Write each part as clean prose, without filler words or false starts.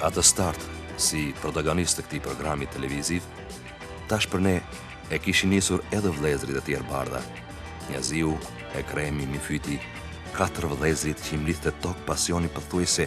Atë start, si protagonist të këtij programi televiziv, tash për ne e kishin nisur edhe vëllezërit e tjerë bardha. Njaziu, Ekremi, Mifyti, 4 vëllezërit që i mlidhte tok pasioni pothuajse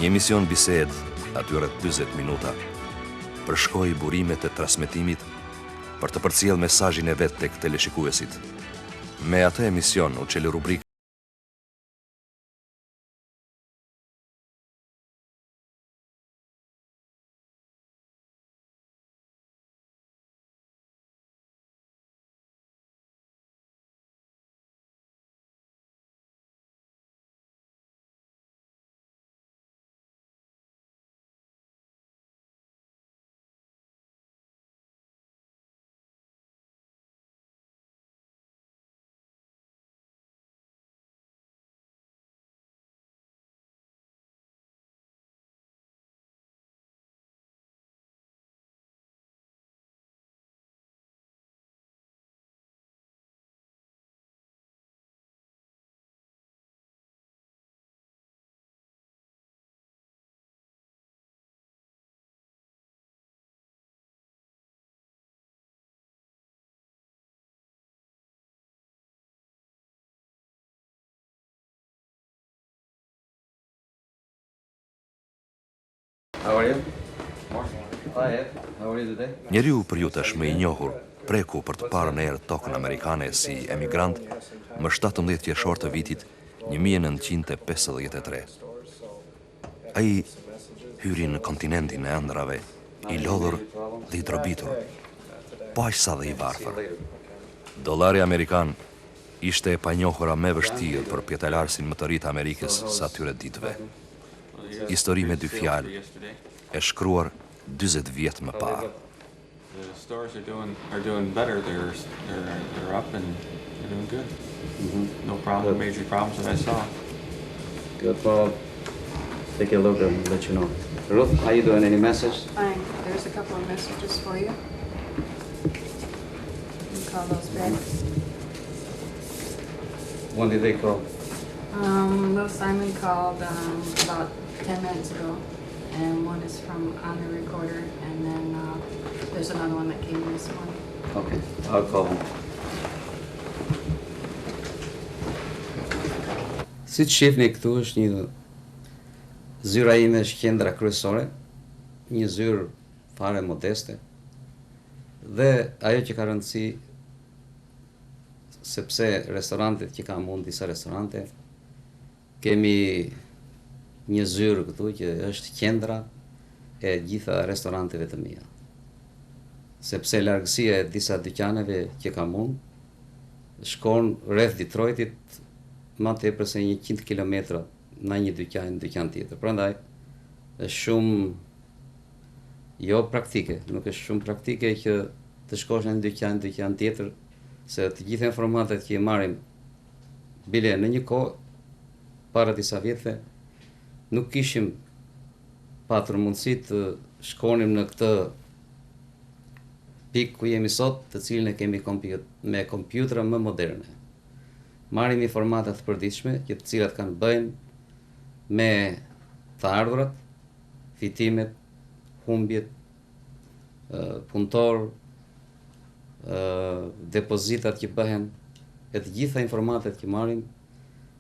një emision bised, aty rreth 40 minuta, përshkoi burimet e transmetimit për të përcjellë mesazhin e vet tek teleshikuesit. Me atë emision u çeli rubrikë How are you? Hi, Ed. How are you today? njeriu për ju tashmë i njohur, preku për të parën herë tokën amerikane si emigrant më 17 qershor të vitit 1953. Ai hyri në kontinentin e ëndrave, i lodhur dhe i drobitur, po aq sa dhe i varfër. Dollari amerikan ishte e panjohura me vështirë për pjetalarsin më të ri të Amerikës sa atyre ditëve. Histori me 2 fjalë, e shkruar 40 vjet më parë. The stores are doing better. They're up and they're doing good. No problem, major problems that I saw. Good. Well, take a look and let you know. Ruth, how you doing? Any message? Fine. There's a couple of messages for you. You can call those back. When did they call? Will Simon called about 10 minutes ago, and one is from on the recorder, and then there's another one that came in this morning. Okay, I'll call them. Si të shihni këtu është një zyra ime është qendra kryesore, një zyrë fare modeste, dhe ajo që ka rëndësi, sepse restorantet që kam unë, disa restorante, kemi një zyrë këtu që është qendra e gjitha restoranteve të mia. Sepse largësia e disa dyqaneve që kam unë shkon rreth Detroitit më tepër se 100 kilometra në një dyqan tjetër. Prandaj është shumë jo praktike, nuk është shumë praktike që të shkosh në një dyqan tjetër, se të gjitha informatat që i marrim bile në një kohë para disa vjetëve nuk kishim patur mundësi të shkonim në këtë pikë ku jemi sot, të cilën e kemi me kompjutra më moderne. marrim informata të përditshme që të cilat kanë bëjnë me të ardhurat, fitimet, humbjet, punëtor, depozitat që bëhen, e të gjitha informatat që marrim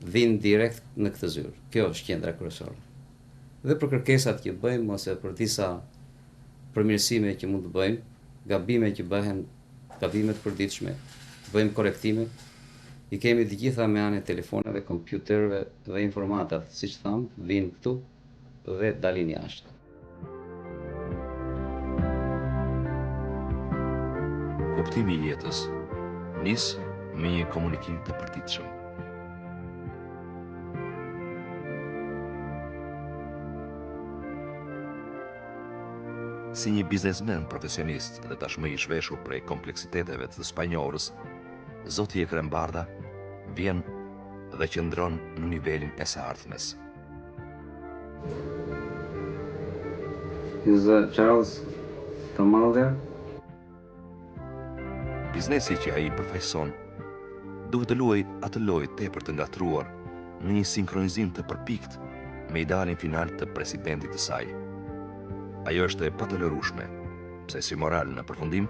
vinë direkt në këtë zyrë. Kjo është qendra kryesore. Dhe për kërkesat që bëjmë ose për disa përmirësime që mund të bëjmë, gabime që bëhen, gabime të përditshme, bëjmë korektime, i kemi të gjitha me anë e telefonave, kompjuterëve dhe informatat, siç tham, vinë këtu dhe dalin jashtë. Kuptimi i jetës nis me një komunikim të përditshëm. Si një biznesmen profesionist dhe tashmë i zhveshur prej kompleksiteteve të spanjorës, zoti Ekrem Bardha vjen dhe qëndron në nivelin e së ardhmes. Is Charles Tamal there? Biznesi që ai përfaqëson duhet të luajë atë lojë tepër të ngatruar në një sinkronizim të përpikt me idealin final të presidentit të saj. Ajo është e patolerueshme, pse si moral në përfundim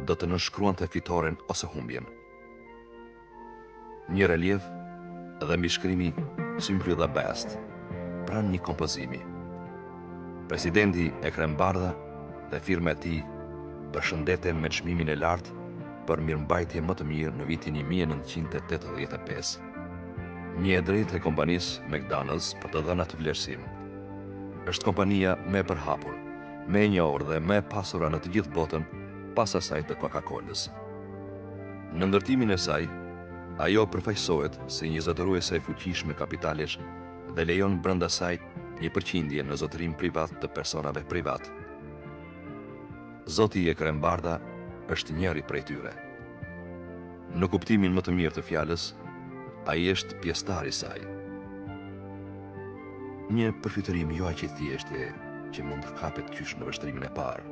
do të nënshkruante fitoren ose humbjen. Një relief dhe mbi shkrimi Simply the Best, pranë një kompozimi. Presidenti Ekrem Bardha dhe firma e tij përshëndeten me çmimin e lartë për mirëmbajtje më të mirë në vitin 1985. Një e drejtë e kompanisë McDonald's për të dhënë atë vlerësim. Është kompania më e përhapur, më e njohur dhe më e pasura në të gjithë botën pas asaj të Coca-Colës. Në ndërtimin e saj, ajo përfaqësohet si një zotëruese e fuqishme kapitalesh dhe lejon brenda saj një përqindje në zotërim privat të personave privat. Zoti Ekrem Bardha është njëri prej tyre. Në kuptimin më të mirë të fjalës, ai është pjesëtar i saj. Një përfytërim jo aq i thjeshtë që mund të kapet qysh në vështrimin e parë.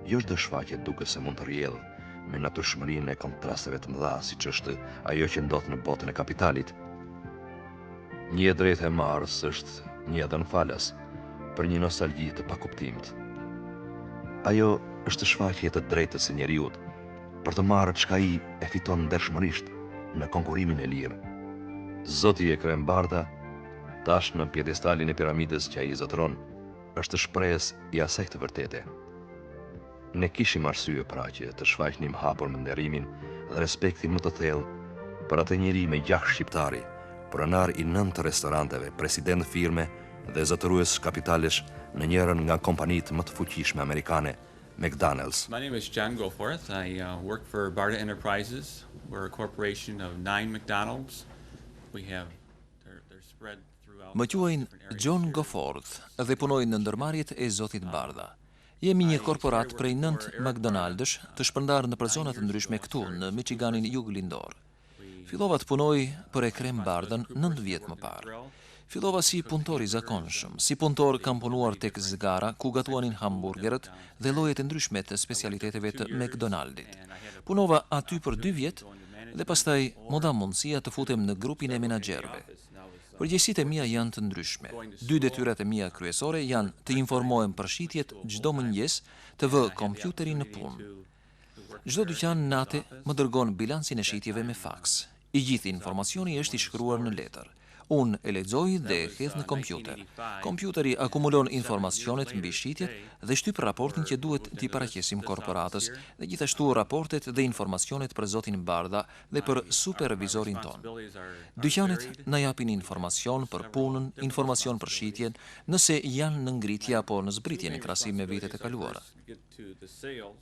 Jo çdo shfaqje duket se mund të rrjedhë me natyrshmërinë e kontrasteve të mëdha siç është ajo që ndodh në botën e kapitalit. Një e drejtë e Mars është një dhënë falas për një nostalgji të pakuptimt. Ajo është shfaqje të drejtës së njeriut për të marrë çka ai e fiton ndershmërisht në konkurimin e lirë. Zoti Ekrem Bardha, tash në pjedestalin e piramidës që ai zotëron, është shprehës i asaj të vërtete. Ne kishim arsye pra që të shfaqnim hapur me nderimin dhe respektin më të thellë për atë njeri me gjak shqiptari, pronar i 9 restoranteve, president firme dhe zotërues kapitalesh në njërën nga kompanitë më të fuqishme amerikane, McDonald's. My name is John Goforth. I work for Bardha Enterprises. We're a corporation of 9 McDonald's. We have they're spread throughout. Më quajnë John Goforth dhe punoj në ndërmarrjet e zotit Bardha. Jemi një korporat prej 9 McDonald's të shpërndarë në zonat të ndryshme këtu në Michiganin juglindor. Fillova të punoj për Ekrem Bardhën 9 vjet më parë. Fillova si punëtor i zakonshëm. Si punëtor kam punuar tek zgara ku gatuanin hamburgerët dhe llojet e ndryshme të specialiteteve të McDonaldit. Punova aty për 2 vjet dhe pastaj më dha mundësia të futem në grupin e menaxherëve. Përgjegjësitë e mia janë të ndryshme. 2 detyrat e mia kryesore janë të informohem për shitjet çdo mëngjes, të vë kompjuterin në punë. Çdo dyqan natë më dërgon bilancin e shitjeve me faks. I gjithë informacioni është i shkruar në letër. Unë e lexoj dhe e hedh në kompjuter. Kompjuteri akumulon informacionet mbi shitjet dhe shtyp raportin që duhet t'i paraqesim korporatës dhe gjithashtu raportet dhe informacionet për zotin Bardha dhe për supervizorin ton. Dyqanet na japin informacion për punën, informacion për shitjen, nëse janë në ngritje apo në zbritje në krahasim me vitet e kaluara.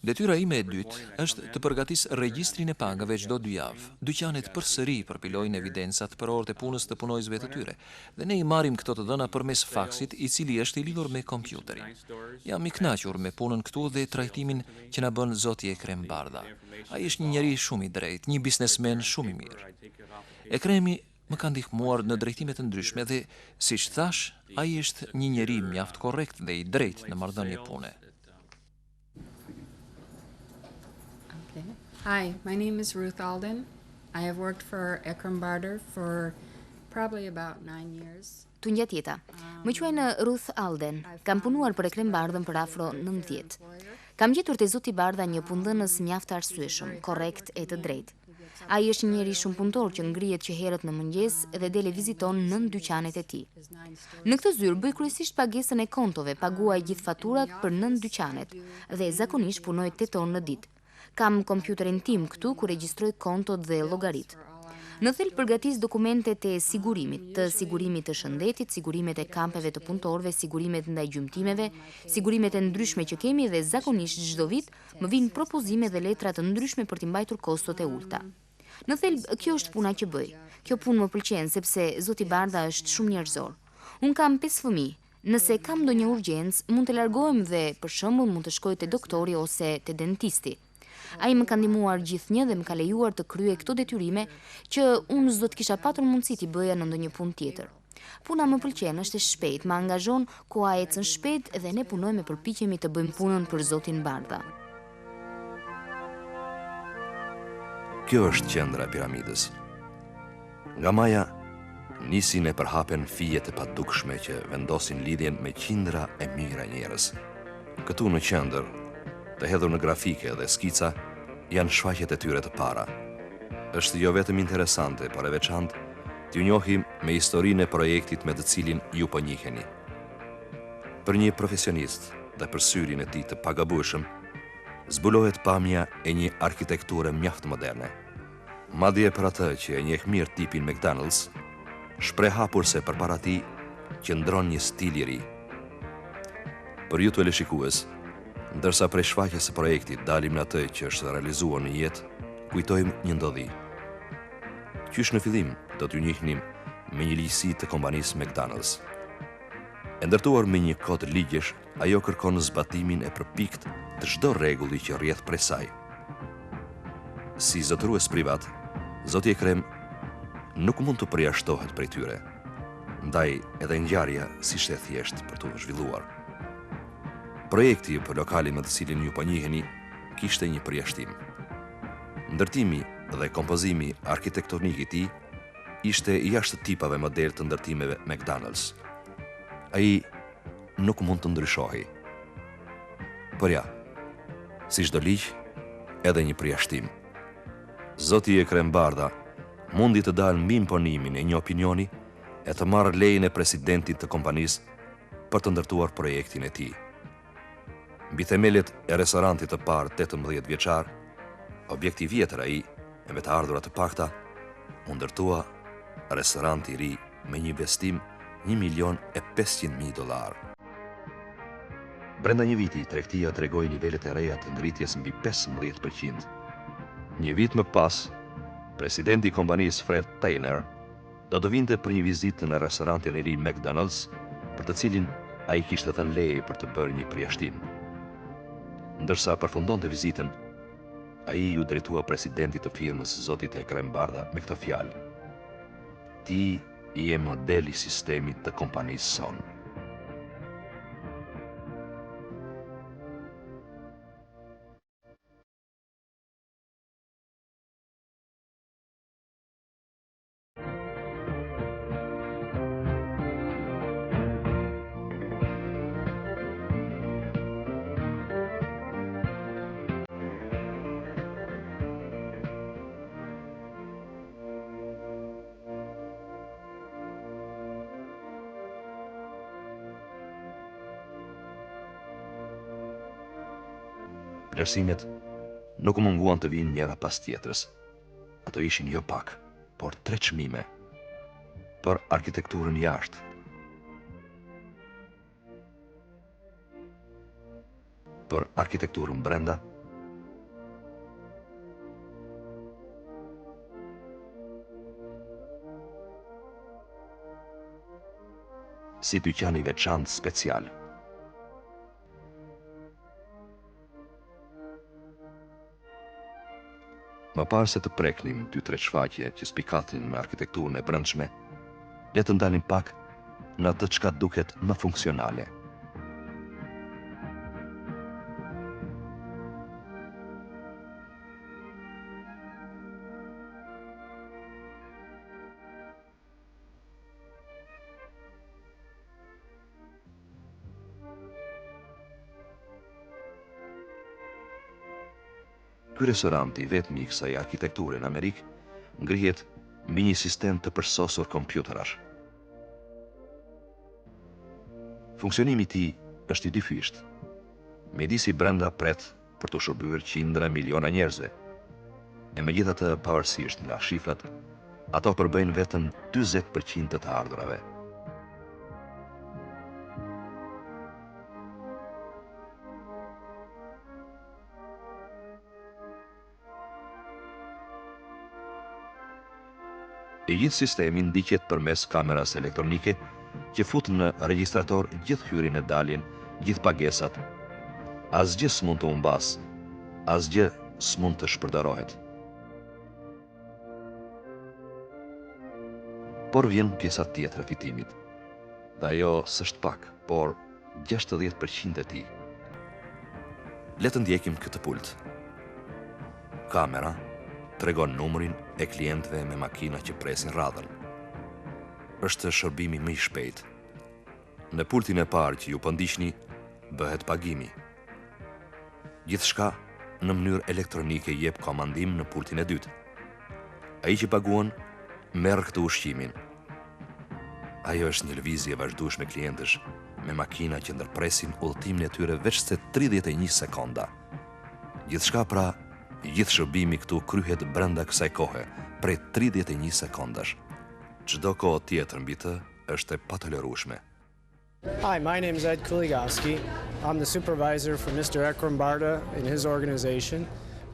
Detyra ime e dytë është të përgatis regjistrin e pagave çdo 2 javë. Dyqanet përsëri përpilojnë evidencat për orët e punës të punojësve të tyre dhe ne i marrim këto të dhëna përmes faksit i cili është i lidhur me kompjuterin. Jam i kënaqur me punën këtu dhe trajtimin që na bën zoti Ekrem Bardha. Ai është një njeri shumë i drejtë, një biznesmen shumë i mirë. Ekremi më ka ndihmuar në drejtime të ndryshme dhe, siç thash, ai është një njeri mjaft korrekt dhe i drejtë në marrëdhënie pune. Hi, my name is Ruth Alden. I have worked for Ekram Barter for probably about 9 years. Tunja tjeta. Më quajnë Ruth Alden. Kam punuar për Ekrem Bardhën për afro 9 vjet. Kam gjetur te zoti Bardha një punëdhënës mjaft arsyeshëm, korrekt e të drejtë. Ai është një njeri shumë punëtor që ngrihet që herët në mëngjes dhe dele viziton nën dyqanet e tij. Në këtë zyrë bëj kryesisht pagesën e kontove, paguaj gjithë faturat për nën dyqanet dhe zakonisht punoj 8 orë në ditë. Kam kompjuterin tim këtu ku regjistroj kontot dhe llogaritë. Në thelb përgatis dokumentet e sigurimit të shëndetit, sigurimet e kampeve të punëtorëve, sigurimet ndaj gjymtimeve, sigurimet e ndryshme që kemi dhe zakonisht çdo vit më vijnë propozime dhe letra të ndryshme për t'i mbajtur kostot e ulta. Në thelb kjo është puna që bëj. Kjo punë më pëlqen sepse zoti Bardha është shumë njerëzor. Un kam 5 fëmijë. Nëse kam ndonjë urgjencë, mund të largohem dhe për shembull mund të shkoj te doktori ose te dentisti. Ai më ka ndihmuar gjithnjë dhe më ka lejuar të kryej këto detyrime që unë s'do të kisha patur mundësi t'i bëja në ndonjë punë tjetër. Puna më pëlqen, është e shpejtë, më angazhon, koha ecën shpejt dhe ne punojmë e përpiqemi të bëjmë punën për zotin Bardha. Kjo është qendra e piramidës. Nga maja nisin e përhapen fijet e padukshme që vendosin lidhjen me qindra e mira njerëz. Këtu në qendër, të hedhur në grafike dhe skica, janë shfaqjet e tyre të para. Është jo vetëm interesante, por e veçantë t'ju njohim me historinë e projektit me të cilin ju po njiheni. Për një profesionist dhe për syrin e tij të pagabueshëm, zbulohet pamja e një arkitekture mjaft moderne. Madje për atë që e njeh mirë tipin McDonald's, shpreh hapur se përpara tij qëndron një stil i ri. Për ju teleshikues, ndërsa prej shfaqjes së projektit dalim në atë që është realizuar në jetë, kujtojmë një ndodhi. Qysh në fillim do t'ju njihnim me një ligjësi të kompanisë McDonald's. E ndërtuar me një kod ligjesh, ajo kërkon zbatimin e përpikt të çdo rregulli që rrjedh prej saj. Si zotërues privat, zoti Ekrem nuk mund të përjashtohet prej tyre. Ndaj edhe ngjarja s'ishte e thjeshtë për të zhvilluar. Projekti për lokalin me të cilin ju po njiheni kishte një përjashtim. Ndërtimi dhe kompozimi arkitektonik i tij ishte jashtë tipave model të ndërtimeve McDonald's. Ai nuk mund të ndryshohej. Por ja, si çdo ligj, edhe një përjashtim. Zoti Ekrem Bardha mundi të dalë mbi imponimin e një opinioni e të marrë lejen e presidentit të kompanisë për të ndërtuar projektin e tij. Mbi themelet e restorantit të parë 18 vjeçar, objekti vjetër ai, e me të ardhurat të pakta, u ndërtua restoranti i ri me një investim $1.500.000. Brenda një viti, tregtia tregoi nivelet e reja të ngritjes mbi 15%. Një vit më pas, presidenti i kompanisë Fred Taylor do të vinte për një vizitë në restorantin e ri McDonald's, për të cilin ai kishte thënë leje për të bërë një përjashtim. Ndërsa përfundonte vizitën, ai ju drejtua presidentit të firmës zotit Ekrem Bardha me këtë fjalë: "Ti je modeli i sistemit të kompanisë sonë." Vlerësimet nuk munguan të vinë njëra pas tjetrës. Ato ishin jo pak, por 3 çmime. Për arkitekturën jashtë, për arkitekturën brenda, si dyqan i veçantë special. Më parë se të preknim 2-3 shfaqje që spikatin me arkitekturën e brendshme, le të ndalim pak në atë çka duket më funksionale. Ky restorant i vetmi i kësaj arkitekture në Amerikë ngrihet mbi një sistem të përsosur kompjuterash. Funksionimi i tij është i dyfisht. Mjedisi brenda pret për të shërbyer qindra miliona njerëzve. E megjithatë, pavarësisht nga shifrat, ato përbëjnë vetëm 40% të ardhurave. E gjithë sistemi ndiqet përmes kameras elektronike që fut në regjistrator gjithë hyrjen e daljen, gjithë pagesat. Asgjë s'mund të humbas, asgjë s'mund të shpërdarohet. Por vjen pjesa tjetër e fitimit. Dhe ajo s'është pak, por 60% e tij. Le të ndjekim këtë pult. Kamera tregon numrin e klientëve me makina që presin radhën. Është shërbimi më i shpejtë. Në pultin e parë që ju po ndiqni, bëhet pagimi. Gjithçka në mënyrë elektronike jep komandim në pultin e dytë. Ai që paguan merr këtë ushqimin. Ajo është një lëvizje vazhdueshme klientësh me makina që ndërpresin udhëtimin e tyre veç se 31 sekonda. Gjithçka pra, gjithë shërbimi këtu kryhet brenda kësaj kohe, prej 31 sekondash. Çdo kohë tjetër mbi të është e patolerueshme. Hi, my name is Ed Kuligowski. I'm the supervisor for Mr. Ekrem Barda in his organization.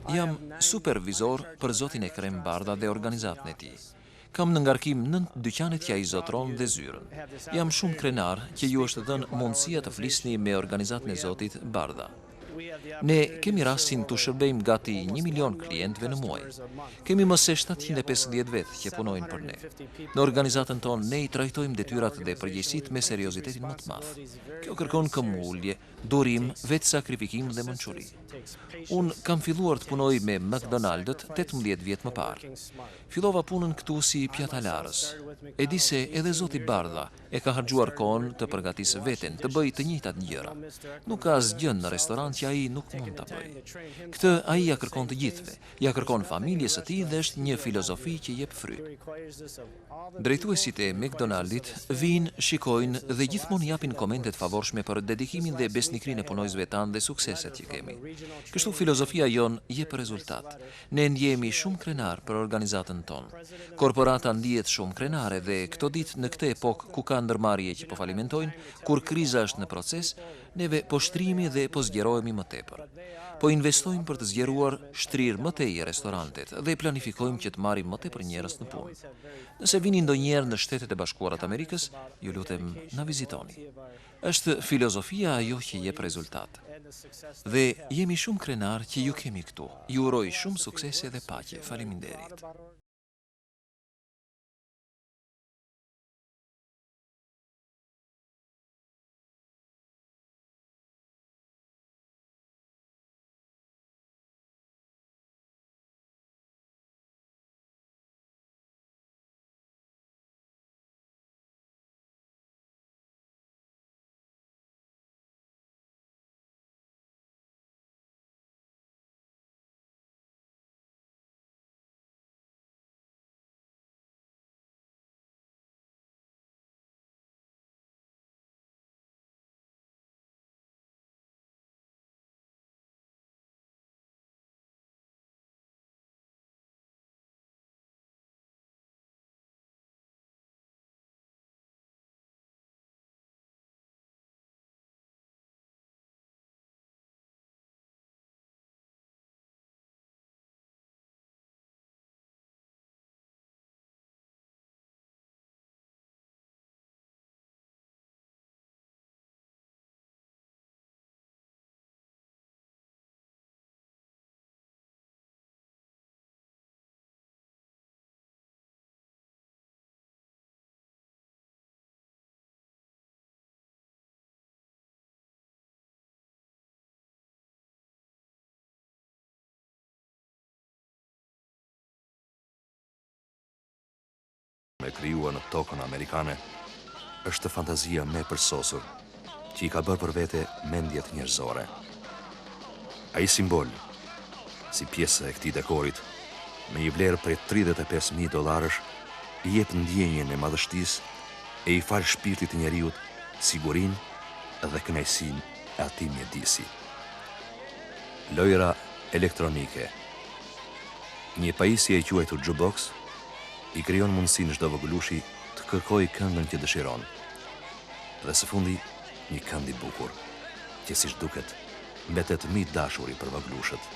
Jam supervizor për zotin Ekrem Barda dhe organizatën e tij. Kam në ngarkim 9 dyqanet që ai zotron dhe zyrën. Jam shumë krenar që ju është dhënë mundësia të flisni me organizatën e zotit Barda. Ne kemi rastin të shërbejmë gati 1 milion klientëve në muaj. Kemi më se 750 vetë që punojnë për ne. Në organizatën tonë ne i trajtojmë detyrat dhe përgjegjësitë me seriozitetin më të madh. Kjo kërkon këmbgulje, durim, vetë sakrifikim dhe mençuri. Unë kam filluar të punoj me McDonald's 18 vjet më parë. Fillova punën këtu si pjatalarës. E di se edhe zoti Barda e ka harxuar kohën të përgatisë veten të bëjë të njëjtat gjëra. Nuk ka asgjë në restorant që ai nuk mund ta bëjë. Këtë ai ja kërkon të gjithëve, ja kërkon familjes së tij dhe është një filozofi që jep fryt. Drejtuesit e McDonald's vinë, shikojnë dhe gjithmonë japin komente të favorshme për dedikimin dhe besnikrinë e punojësve tanë dhe sukseset që kemi. Kështu filozofia jon jep rezultat. Ne ndjehemi shumë krenar për organizatën tonë. Korporata ndihet shumë krenare dhe këto ditë në këtë epokë ku ka ndërmarrje që po falimentojnë, kur kriza është në proces, neve po shtrihemi dhe po zgjerohemi më tepër. Po investojmë për të zgjeruar shtrirë më tej restorantet dhe planifikojmë që të marrim më tepër njerëz në punë. Nëse vini ndonjëherë në Shtetet e Bashkuara të Amerikës, ju lutem na vizitoni. Është filozofia ajo që jep rezultat. Dhe jemi shumë krenar që ju kemi këtu. Ju uroj shumë suksese dhe paqe. Faleminderit. Me krijuar në tokën amerikane, është fantazia me përsosur, që i ka bërë për vete mendjet njerëzore. Ai simbol, si pjesë e këtij dekorit, me një vlerë prej $35,000, i jep ndjenjen e madhështisë e i fal shpirtit të njeriut sigurinë dhe kënaqësinë e atij mjedisi. Lojra elektronike. Një pajisje e quajtur jukebox i krijon mundësinë çdo vogëlushi të kërkojë këngën që dëshiron. Dhe së fundi, një kënd i bukur, që siç duket, mbetet më i dashuri për vogëlushët.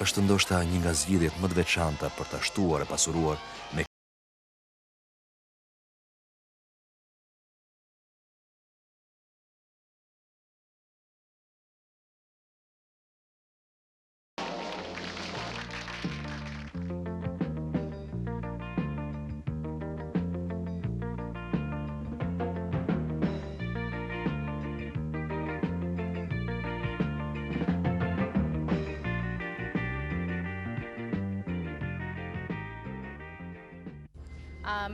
Është ndoshta një nga zgjidhjet më të veçanta për ta shtuar e pasuruar me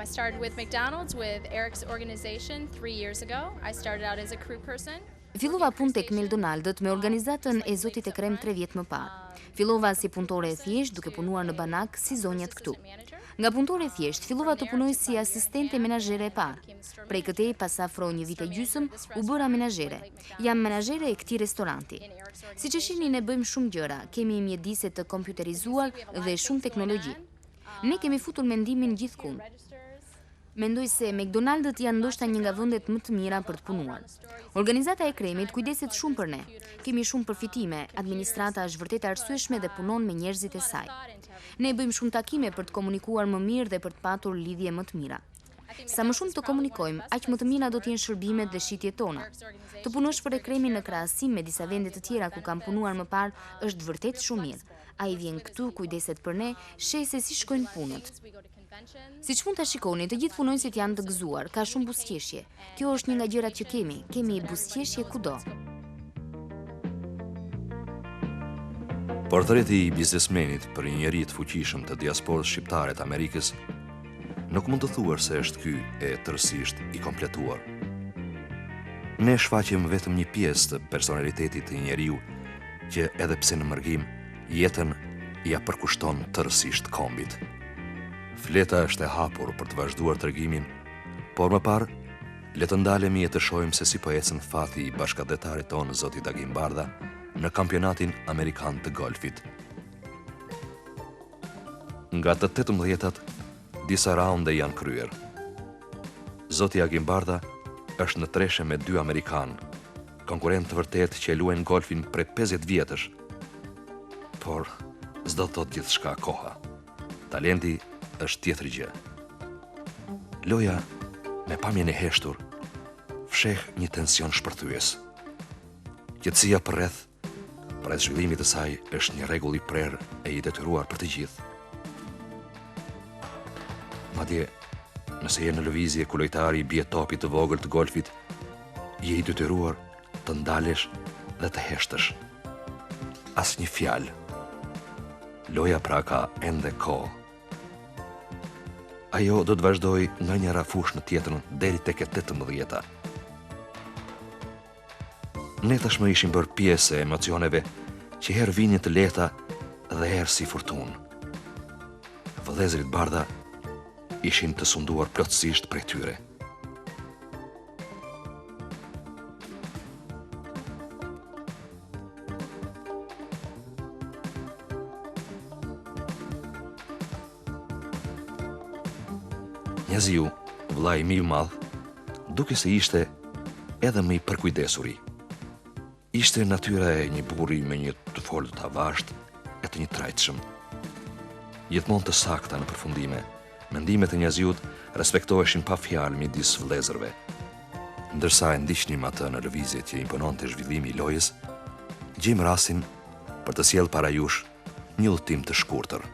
I started with McDonald's with Eric's organization 3 years ago. I started out as a crew person. Fillova punë tek McDonald's me organizatën e Zotit e Krem 3 vjet më parë. Fillova si punëtore e thjesht duke punuar në banak si zonjat këtu. Nga punëtore e thjesht fillova të punoj si asistente menaxhere e parë. Prej këtej pas afro një vit e gjysmë u bëra menaxhere. Jam menaxhere e këtij restoranti. Siç e shihni, ne bëjmë shumë gjëra, kemi mjedise të kompjuterizuar dhe shumë teknologji. Ne kemi futur mendimin gjithkund. Mendoj se McDonald's janë ndoshta një nga vendet më të mira për të punuar. Organizata e Kremit kujdeset shumë për ne. Kemi shumë përfitime, administrata është vërtet arsyeshme dhe punon me njerëzit e saj. Ne bëjmë shumë takime për të komunikuar më mirë dhe për të patur lidhje më të mira. Sa më shumë të komunikojmë, aq më të mira do të jenë shërbimet dhe shitjet tona. Të punosh për Kremin në krahasim me disa vende të tjera ku kam punuar më parë është vërtet shumë mirë. Ai vjen këtu, kujdeset për ne, sheh se si shkojnë punët. Siç mund ta shikoni, të gjithë punonjësit janë të gëzuar, ka shumë buzëqeshje. Kjo është një nga gjërat që kemi buzëqeshje kudo. Portreti i biznesmenit për një njeri të fuqishëm të diasporës shqiptare të Amerikës nuk mund të thuar se është ky e tërësisht i kompletuar. Ne shfaqem vetëm një pjesë të personalitetit të një njeriu që edhe pse në mërgim jetën ja përkushton tërësisht kombit. Fleta është e hapur për të vazhduar tregimin, por më parë le të ndalemi e të shohim se si po ecën fati i bashkëdhetarit tonë zoti Dagim Bardha në kampionatin amerikan të golfit. Nga të 18-tat, disa raunde janë kryer. Zoti Dagim Bardha është në treshe me 2 amerikanë, konkurrent të vërtet që e luajnë golfin prej 50 vjetësh. Por s'do të thotë gjithçka koha. Talenti është tjetër gjë. Loja, me pamjen e heshtur, fsheh një tension shpërthyes. Qetësia përreth zhvillimit të saj është një rregull i prerë e i detyruar për të gjithë. Madje, nëse je në lëvizje ku lojtari i bie topit të vogël të golfit, je i detyruar të ndalesh dhe të heshtësh. Asnjë fjalë. Loja pra ka ende kohë. Ajo do të vazhdoj nga një rafush në tjetrën deri tek e 18-ta. Ne tashmë ishim bërë pjesë e emocioneve që herë vinin të lehta dhe herë si furtunë. Vëllezërit Bardha ishin të sunduar plotësisht prej tyre. Njaziu, vllai mi i madh, duke se ishte edhe më i përkujdesuri. Ishte natyra e një burri me një të folët të avasht e të një trajtshëm. Gjithmonë të sakta në përfundime, mendimet e Njaziut respektoheshin pa fjalë midis vëllezërve. Ndërsa e ndiqnim atë në lëvizje që impononte zhvillimi i lojës, gjejmë rastin për të sjellë para jush një udhtim të shkurtër.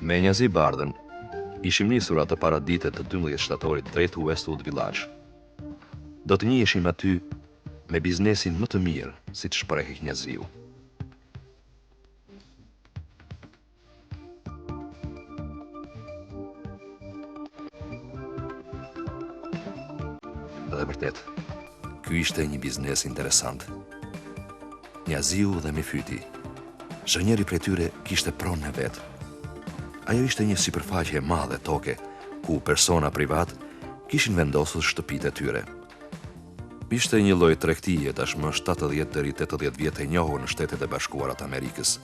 Me Njazi Bardhën Ishim nisur atë para ditët të 12 shtatorit drejt Westwood Village. Do të njiheshim aty me biznesin më të mirë, siç shprehej Knjaziu. Dhe vërtet, ky ishte një biznes interesant. Knjaziu dhe Mefyti, çdo njeri prej tyre kishte pronën e vet. Ajo ishte një sipërfaqe e madhe toke, ku persona privat kishin vendosur shtëpitë e tyre. Ishte një lloj tregtie tashmë 70 deri 80 vjet e njohur në Shtetet e Bashkuara të Amerikës.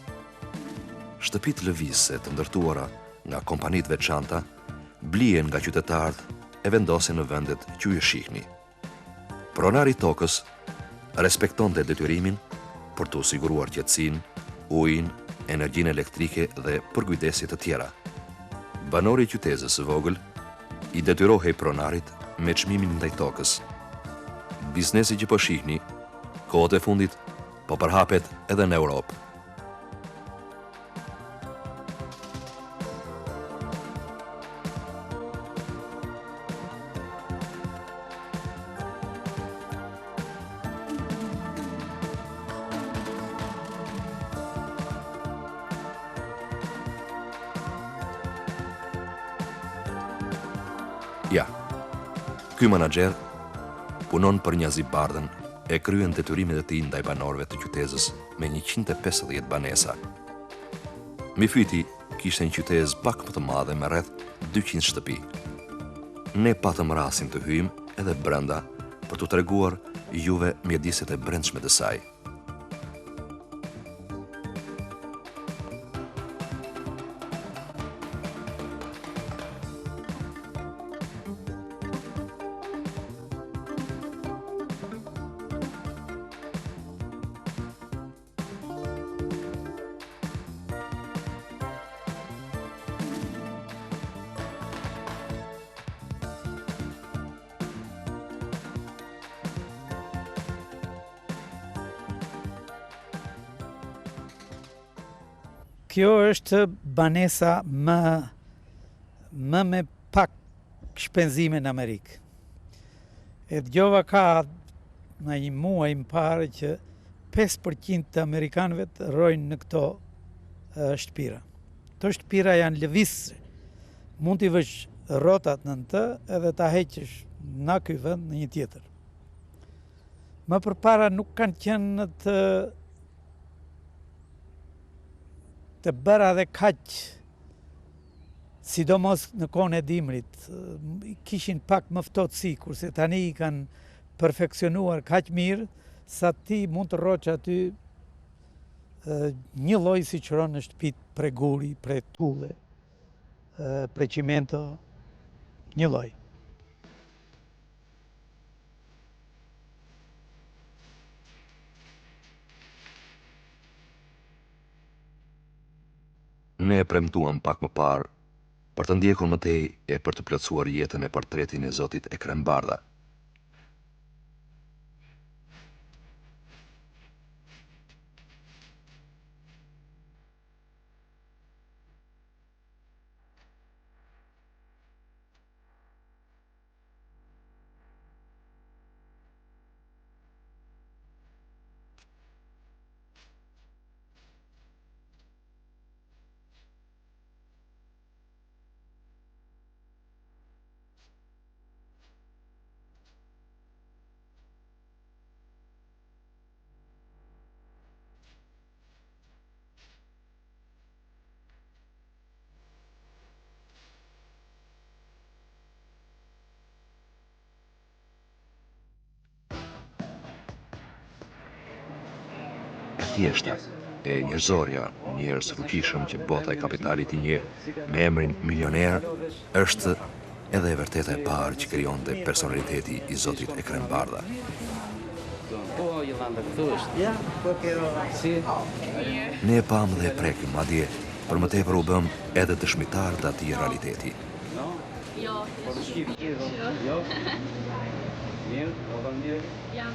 Shtëpitë lëvizse të ndërtuara nga kompanitë veçanta blihen nga qytetarët e vendosen në vendet që ju shihni. Pronari i tokës respektonte detyrimin për të siguruar qetësinë, ujin, energjinë elektrike dhe përkujdesit të tjera. Banori i qytetës së vogël i detyrohej pronarit me çmimin ndaj tokës. Biznesi që po shihni, kohët e fundit, po përhapet edhe në Europë. Ja, ky menaxher punon për Knjazi Bardhën e kryen detyrimet e tij ndaj banorëve të qytetës me 150 banesa. Mefyti kishte një qytet pak më të madhe me rreth 200 shtëpi. Ne patëm rastin të hyjmë edhe brenda për t'u treguar juve mjediset e brendshme të saj. Kjo është banesa më me pak shpenzime në Amerikë. E dëgjova ka në një muaj më parë që 5% të amerikanëve të rojnë në këto shtëpira. Këto shtëpira janë lëvizse. Mund t'i vësh rrotat në të edhe ta heqësh në ky vend në një tjetër. Më përpara nuk kanë qenë të bëra dhe kaq, sidomos në kohën e dimrit, kishin pak më ftohtësi, kurse tani i kanë perfeksionuar kaq mirë, sa ti mund të rroç aty një lloj si qëron në shtëpitë pre guri, pre tulle, pre cimento, një lloj. Ne e premtuam pak më parë për të ndjekur më tej e për të plotësuar jetën e portretin e zotit Ekrem Bardha. Thjeshta e njerëzorja, njerëz fuqishëm që bota e kapitalit i njeh me emrin milioner, është edhe e vërteta e parë që krijonte personaliteti i zotit Ekrem Bardha. Po, Jolanda, këtu është. Ja, po kjo. Si? Ne e pam dhe e prekëm, madje për më tepër u bëm edhe dëshmitar të atij realiteti. Jo. Jo. Mirë, po mirë. Ja.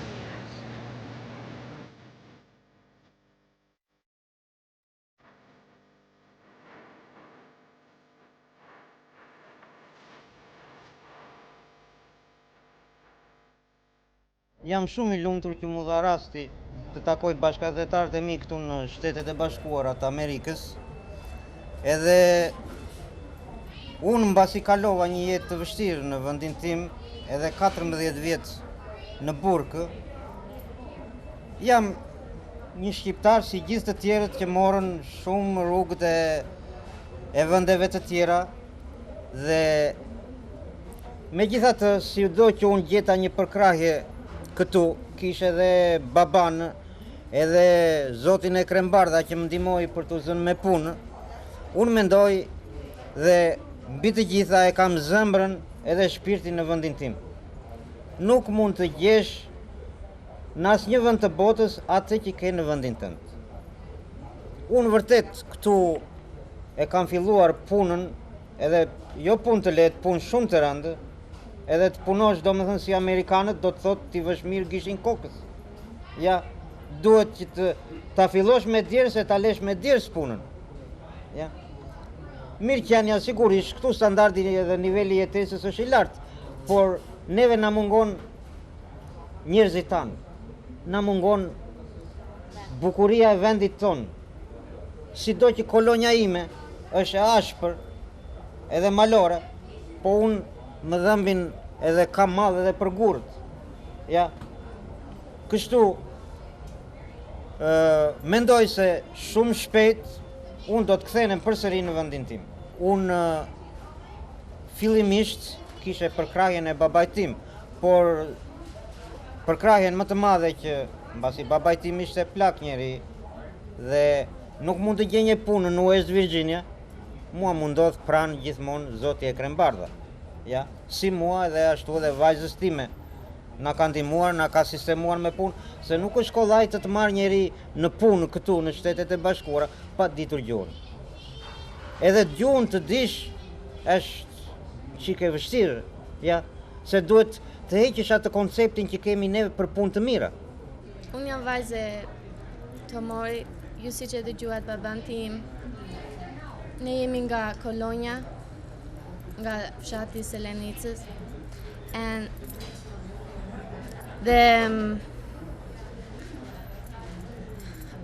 Jam shumë I lumtur që mu dha rasti të takoj bashkëdhetarët e mi këtu në Shtetet e Bashkuara të Amerikës. Edhe unë mbasi kalova një jetë të vështirë në vendin tim, edhe 14 vjet në burkë, jam një shqiptar si gjithë të tjerët që morën shumë rrugët e vendeve të tjera dhe megjithatë, sido që unë gjeta një përkrahje këtu, kishe edhe baban, edhe zotin Ekrem Bardha që më ndihmoi për të zënë me punë, unë mendoj dhe mbi të gjitha e kam zemrën edhe shpirtin në vendin tim. Nuk mund të gjesh në asnjë vend të botës atë që ke në vendin tënd. Unë vërtet këtu e kam filluar punën, edhe jo punë të lehtë, punë shumë të rëndë, edhe të punosh domethënë si amerikanët do të thotë ti vësh mirë gishin kokës. Ja, duhet që ta fillosh me djerë se ta lesh me djerë punën. Ja. Mirë që janë sigurisht këtu standardi dhe niveli jetesës është I lartë, por neve na mungon njerëzit tanë. Na mungon bukuria e vendit tonë. Sido që kolonja ime është e ashpër edhe malore, po unë më dhëmbin edhe kam madh edhe për gurët. Ja. Kështu mendoj se shumë shpejt unë do të kthehem përsëri në vendin tim. Unë fillimisht kishe përkrahjen e babait tim, por përkrahjen më të madhe që mbasi babait tim ishte plak njeri dhe nuk mund të gjenje punë në West Virginia, mua më ndodh pranë gjithmonë zoti Ekrem Bardha. Ja, si mua edhe ashtu edhe vajzës time na ka ndihmuar, na ka sistemuar me punë, se nuk është kollaj të marrë njeri në punë këtu në Shtetet e Bashkuara pa ditur gjuhën. Edhe gjuhën të dish është çike e vështirë, ja, se duhet të heqësh atë konceptin që kemi neve për punë të mira. Unë jam vajze të mori, ju si që dëgjuat baban tim, ne jemi nga Kolonja, nga fshati Selenicës, dhe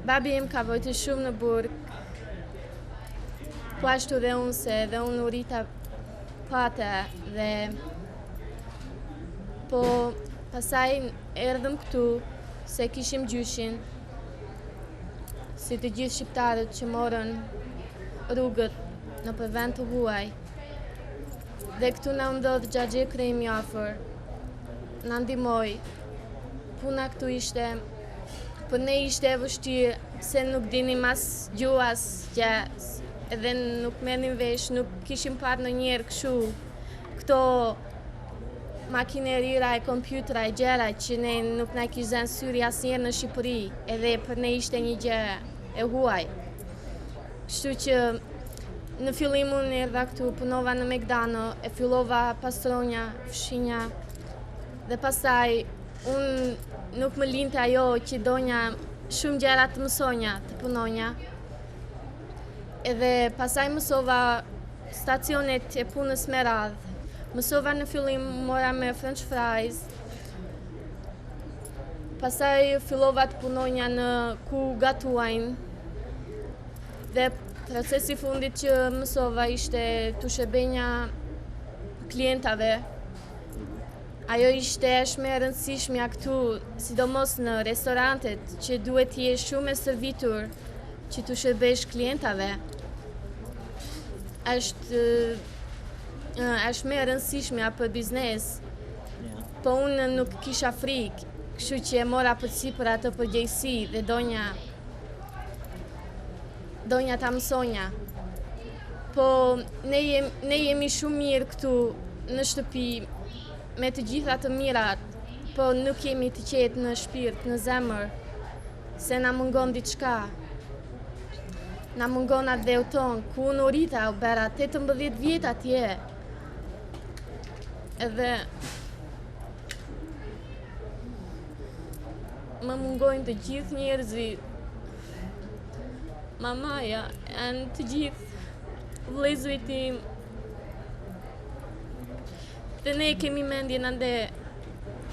babi im ka vojtë shumë në burg, po ashtu dhe unë se dhe unë u rita pate dhe po pasaj erdhëm këtu se kishim gjyshin si të gjithë shqiptarët që morën rrugët në për vend të huaj. Dhe këtu na ndodh Xhaxhi Ekremi afër, na ndihmoi. Puna këtu ishte, për ne ishte e vështirë, se nuk dinim as gjuhas, edhe nuk merrnim vesh, nuk kishim parë ndonjëherë kështu. Këto makinerira e kompjutera e gjëra që ne nuk na kishte zënë syri asnjëherë në Shqipëri, edhe për ne ishte një gjë e huaj. Kështu që në fillim unë erdha këtu, punova në McDonald's, e fillova pastronja, fshinja, dhe pastaj unë nuk më linte ajo që donja shumë gjëra të mësonja, të punonja. Edhe pastaj mësova stacionet e punës me radhë. Mësova në fillim mora me French fries. Pastaj fillova të punonja në ku gatuajnë. Dhe procesi fundit që mësova ishte të shëbenja klientave. Ajo ishte shumë e rëndësishmja këtu, sidomos në restorantet, që duhet të jesh shumë e servitur që të shërbesh klientave. Është më e rëndësishmja për biznes. Po unë nuk kisha frikë, kështu që e mora përsipër atë përgjegjësi dhe donja ta mësonja. Po ne jemi shumë mirë këtu në shtëpi me të gjitha të mirat, po nuk jemi të qetë në shpirt, në zemër, se na mungon diçka. Na mungon atë dheu ton, ku unë u rita, u bera 18 vjet atje. Edhe më mungojnë të gjithë njerëzit. Mamaja, janë të gjithë vëllezërit tim. Dhe ne kemi mendjen ande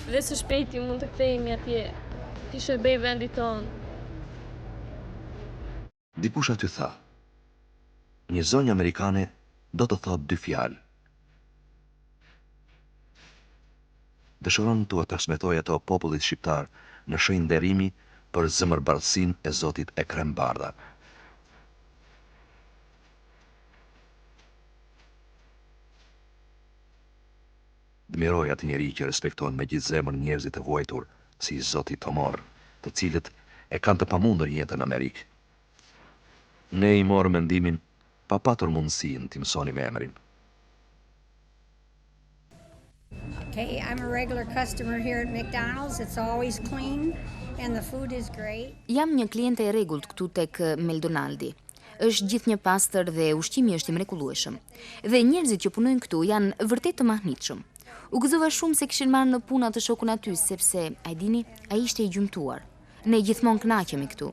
Dhe së shpejti mund të kthehemi atje, ti shërbej vendit tonë. Dikush aty tha, një zonjë amerikane do të thot dy fjalë. Dëshiron t'u transmetoj ato popullit shqiptar në shenjë nderimi për zemërbardhësinë e Zotit Ekrem Bardha. Dmiroj atë njeri që respekton me gjithë zemër njerëzit e vuajtur si Zoti Tomor, të cilët e kanë të pamundur jetën në Amerikë. Ne i morë mendimin pa patur mundësinë t'i mësoni me emrin. Okay, I'm a regular customer here at McDonald's. It's always clean and the food is great. Jam një kliente e rregullt këtu tek McDonald's. Është gjithnjë pastër dhe ushqimi është i mrekullueshëm. Dhe njerëzit që punojnë këtu janë vërtet të mahnitshëm. U gëzova shumë se kishin marrë në punë atë shokun aty, sepse, ai dini, ai ishte i gjymtuar. Ne gjithmonë kënaqemi këtu.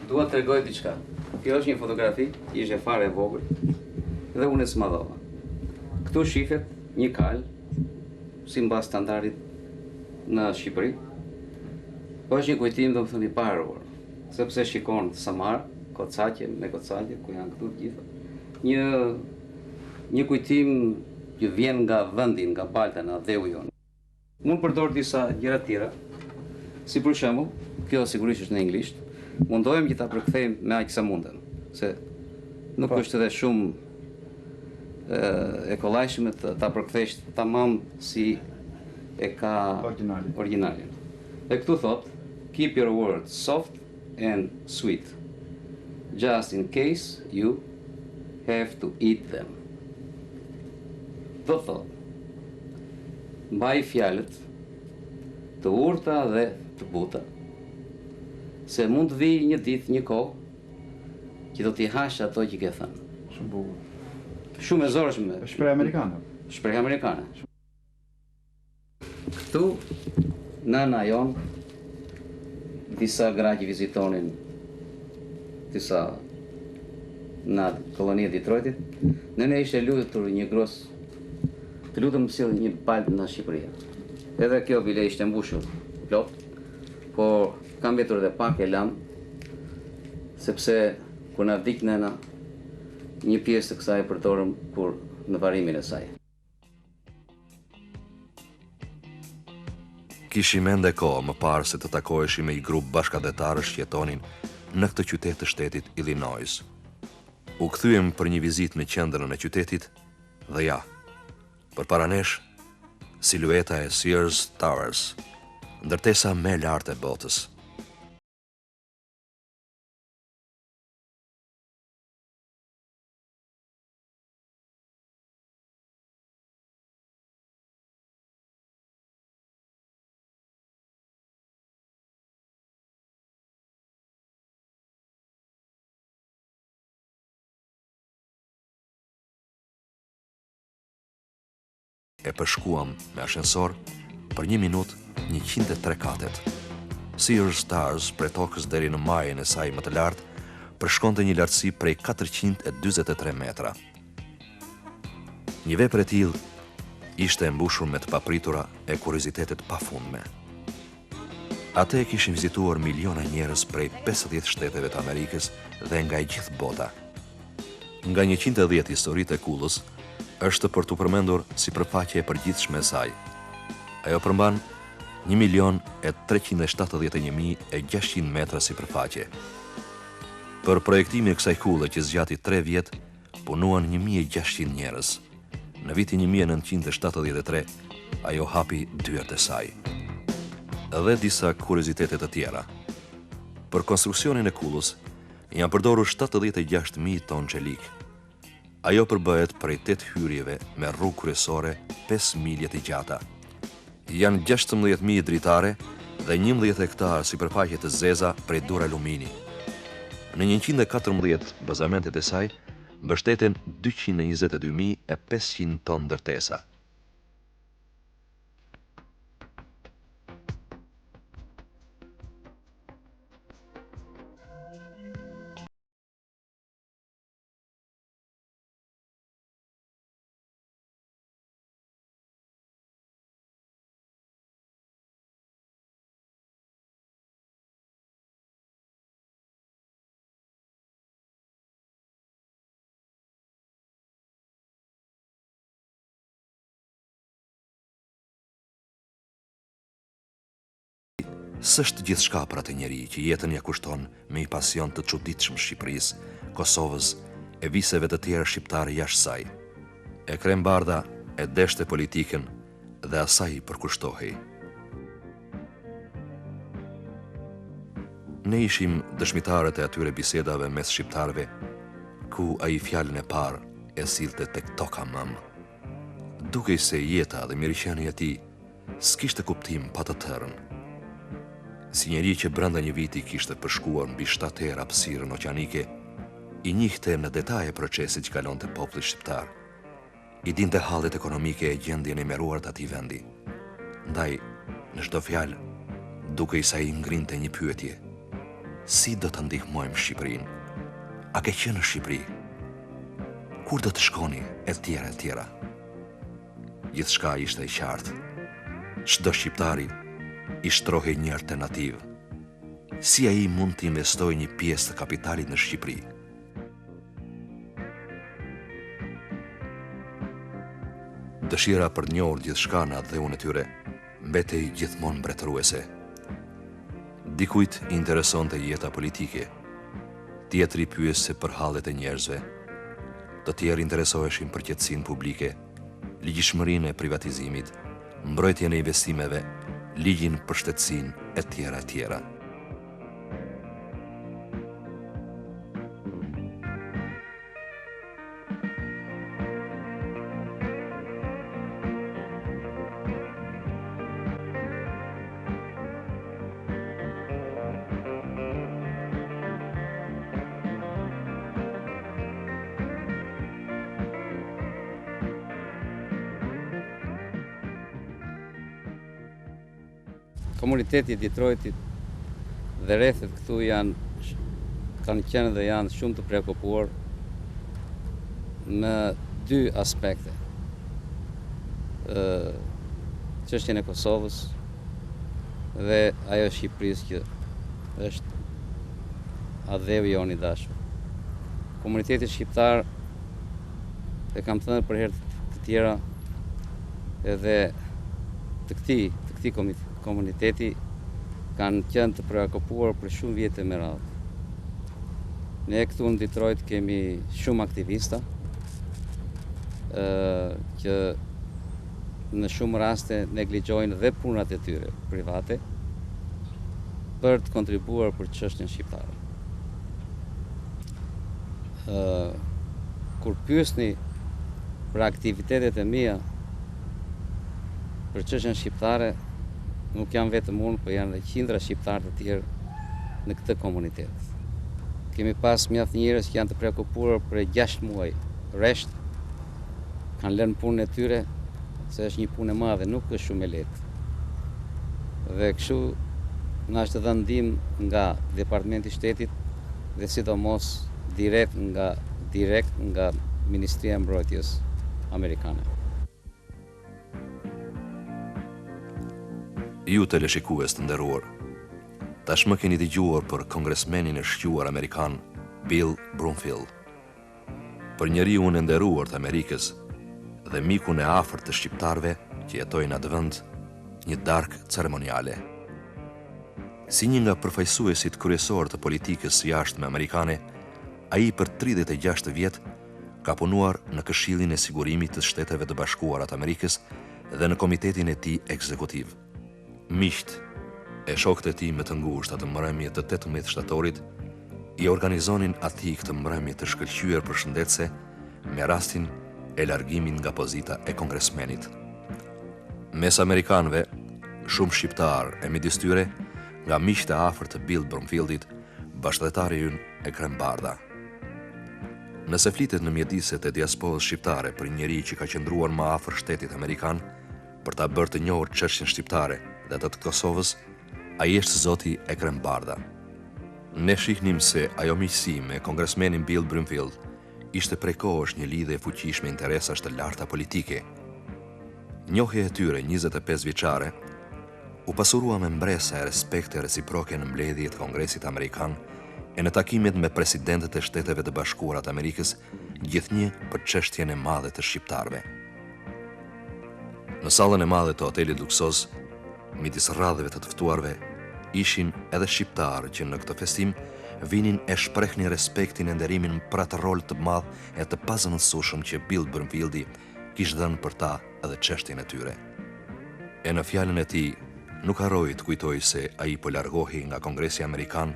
Dua të tregoj diçka. Kjo është një fotografi, ishte fare e vogël, dhe unë e smadhova. Këtu shifet një kal, si mbas standardit në Shqipëri, po është një kujtim do më thënë i paruar, sepse shikon Samar, Kocaqe, me Kocaqe, ku janë këtu të gjitha. Një kujtim që vjen nga vendin, nga Baltana, dheu jonë. Mund përdor disa gjëra tjera, si për shembull, kjo sigurisht është në anglisht, mundohem që ta përkthejmë me aq sa mundem, se nuk është edhe shumë e kollajshme ta përkthesh tamam si e ka originalin. E këtu thot, keep your words soft and sweet, just in case you have to eat them. Do thot, mbaj fjalët të urta dhe të buta, se mund të vijë një ditë, një kohë, që do t'i hash ato që ke thënë. Shumë bukur. Shumë e zorshme. Shprehje amerikane. Shprehje amerikane. Këtu, nëna jon, disa gra që vizitonin disa në koloninë e Detroitit, nëna ishte lutur një gros, të lutem më sjell një palë në Shqipëri. Edhe kjo bile ishte mbushur plot, por kam mbetur edhe pak e lam, sepse kur na vdik nëna, një pjesë të kësaj e përdorëm kur në varimin e saj. Kishim ende kohë më parë se të takoheshim me një grup bashkëdhetarësh që jetonin në këtë qytet të shtetit Illinois. U kthyem për një vizitë në qendrën e qytetit dhe ja, përpara nesh, silueta e Sears Towers, ndërtesa më e lartë e botës. E përshkuam me ashensor për 1 minutë 103 katet. Sears Towers prej tokës deri në majën e saj më të lartë përshkonte një lartësi prej 443 metra. Një vepër e tillë ishte e mbushur me të papritura e kuriozitetet pafundme. Atë e kishin vizituar miliona njerëz prej 50 shteteve të Amerikës dhe nga e gjithë bota. Nga 110 historitë e kullës, është për t'u përmendur sipërfaqja e përgjithshme e saj. Ajo përmban 1.371.600 metra sipërfaqe. Për projektimin e kësaj kulle që zgjati 3 vjet, punuan 1.600 njerëz. Në vitin 1973, ajo hapi dyert e saj. Edhe disa kuriozitete të tjera. Për konstruksionin e kullës, janë përdorur 76.000 ton çelik. Ajo përbëhet prej 8 hyrjeve me rrugë kryesore 5 milje të gjata. Janë 16.000 dritare dhe 11 hektar sipërfaqe të zeza prej dur alumini. Në 114 bazamentet e saj mbështeten 222.500 ton ndërtesa. s'është gjithçka për atë njeri që jetën ja kushton me një pasion të çuditshëm Shqipërisë, Kosovës e viseve të tjera shqiptare jashtë saj. Ekrem Bardha e deshte politikën dhe asaj i përkushtohej. Ne ishim dëshmitarët e atyre bisedave mes shqiptarëve, ku ai fjalën e parë e sillte tek toka mam. Dukej se jeta dhe mirëqenia e tij s'kishte kuptim pa të tërën. Si njeri që brenda një viti kishte përshkuar mbi 7 herë hapësirën oqeanike, i njihte në detaje procesit që kalonte populli shqiptar. I dinte hallet ekonomike e gjendjen e meruar të atij vendi. Ndaj, në çdo fjalë, dukej sa i ngrinte një pyetje. Si do të ndihmojmë Shqipërinë? A ke qenë në Shqipëri? Kur do të shkoni? E tjera, e tjera. Gjithçka ishte e qartë. Çdo shqiptari i shtrohej një alternativë. Si ai mund të investojë një pjesë të kapitalit në Shqipëri? Dëshira për të njohur gjithçka në atë dhëun e tyre mbetej gjithmonë mbretëruese. Dikujt i interesonte jeta politike, tjetri pyeste për hallet e njerëzve, të tjerë interesoheshin për qetësinë publike, ligjshmërinë e privatizimit, mbrojtjen e investimeve, ligjin për shtetësinë e tjera e tjera. Komuniteti i Detroitit dhe rrethet këtu kanë qenë dhe janë shumë të preokupuar në 2 aspekte. Çështjen e Kosovës dhe ajo Shqipërisë që është adheu jon i dashur. Komuniteti shqiptar, e kam thënë për herë të tjera, edhe të këtij komuniteti kanë qenë të preokupuar për shumë vite me radhë. Ne këtu në Detroit kemi shumë aktivista që në shumë raste negligjojnë dhe punat e tyre private për të kontribuar për çështjen shqiptare. Kur pyesni për aktivitetet e mia për çështjen shqiptare, nuk jam vetëm unë, por janë dhe qindra shqiptarë të tjerë në këtë komunitet. Kemi pas mjaft njerëz që janë të preokupuar për 6 muaj rresht, kanë lënë punën e tyre, se është një punë e madhe, nuk është shumë e lehtë. Dhe kështu na është dhënë ndihmë nga Departamenti i Shtetit dhe sidomos direkt nga Ministria e Mbrojtjes amerikane. Ju teleshikues të nderuar, tashmë keni dëgjuar për kongresmenin e shquar amerikan Bill Bromfield. Për njeriun e nderuar të Amerikës dhe mikun e afërt të shqiptarëve që jetojnë atë vend, një darkë ceremoniale. Si një nga përfaqësuesit kryesor të politikës jashtme amerikane, ai për 36 vjet ka punuar në Këshillin e Sigurimit të Shteteve të Bashkuara të Amerikës dhe në komitetin e tij ekzekutiv. Miqt e shokët e tij më të ngushtë atë mbrëmje të 18 shtatorit i organizonin atij këtë mbrëmje të shkëlqyer përshëndetëse me rastin e largimit nga pozita e kongresmenit. Mes amerikanëve, shumë shqiptar e midis tyre, nga miqtë e afërt të Bill Bromfieldit, bashkëdhetari ynë Ekrem Bardha. Nëse flitet në mjediset e diasporës shqiptare për njeri që ka qëndruar më afër shtetit amerikan për ta bërë të njohur çështjen shqiptare dhe të Kosovës, ai është zoti Ekrem Bardha. Ne shihnim se ajo miqësi me kongresmenin Bill Bromfield ishte prej kohësh një lidhje e fuqishme interesash të larta politike. Njohja e tyre 25 vjeçare u pasurua me mbresa e respekte reciproke në mbledhjet e Kongresit Amerikan e në takimet me presidentët e Shteteve të Bashkuara të Amerikës, gjithnjë për çështjen e madhe të shqiptarëve. Në sallën e madhe të hotelit luksoz, midis radhëve të ftuarve, ishin edhe shqiptarë që në këtë festim vinin e shprehnin respektin e nderimin për atë rol të madh e të pazëvendësueshëm që Bill Brumfieldi kishte dhënë për ta edhe çështjen e tyre. E në fjalën e tij, nuk harroi të kujtoj se ai po largohej nga Kongresi Amerikan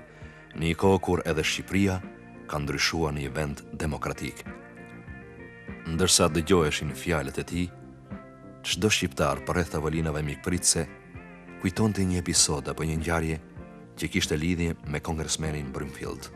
në një kohë kur edhe Shqipëria ka ndryshuar në një vend demokratik. Ndërsa dëgjoheshin fjalët e tij, çdo shqiptar përreth tavolinave mikpritëse kujtonte një episod apo një ngjarje që kishte lidhje me kongresmenin Brumfield.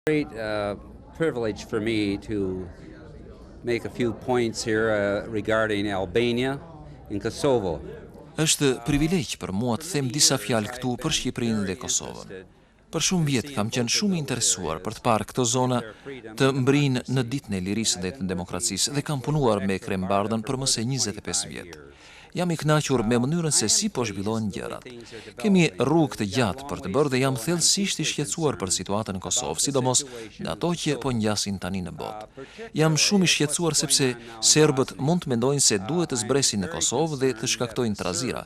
Great privilege for me to make a few points here regarding Albania and Kosovo. Është privilegj për mua të them disa fjalë këtu për Shqipërinë dhe Kosovën. Për shumë vjet kam qenë shumë i interesuar për të parë këto zona të mbrijnë në ditën e lirisë dhe të demokracisë dhe kam punuar me Krembardën për më se 25 vjet. Jam i kënaqur me mënyrën se si po zhvillohen gjërat. Kemi rrugë të gjatë për të bërë dhe jam thellësisht i shqetësuar për situatën në Kosovë, sidomos në ato që po ngjasin tani në botë. Jam shumë i shqetësuar sepse serbët mund të mendojnë se duhet të zbresin në Kosovë dhe të shkaktojnë trazira.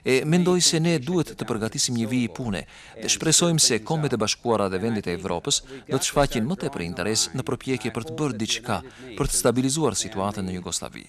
E mendoj se ne duhet të përgatisim një vijë pune dhe shpresojmë se Kombet e Bashkuara dhe vendet e Evropës do të shfaqin më tepër interes në përpjekje për të bërë diçka për të stabilizuar situatën në Jugosllavi.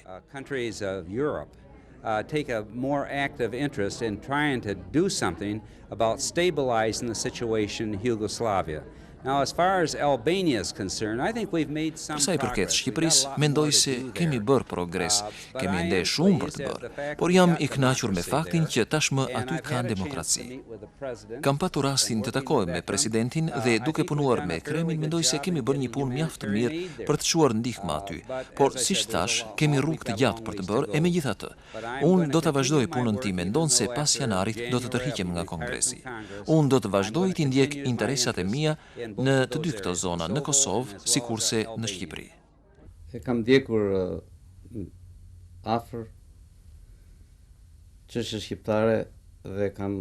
Take a more active interest in trying to do something about stabilizing the situation in Yugoslavia. Now, as far as Albania is concerned, I think we've made some progress. Sa i përket Shqipërisë, mendoj se kemi bërë progres, kemi ende shumë për të bërë, por jam i kënaqur me faktin që tashmë aty ka demokraci. Kam patur rastin të takoj me presidentin dhe duke punuar me Kremlin, mendoj se kemi bërë një punë mjaft të mirë për të çuar ndihmë aty. Por siç thash, kemi rrugë të gjatë për të bërë e megjithatë, unë do ta vazhdoj punën time, ndon se pas janarit do të tërhiqem nga Kongresi. Unë do të vazhdoj të ndjek interesat e mia në të dy këto zona, në Kosovë, sikurse në Shqipëri. E kam ndjekur afër çështje shqiptare dhe kam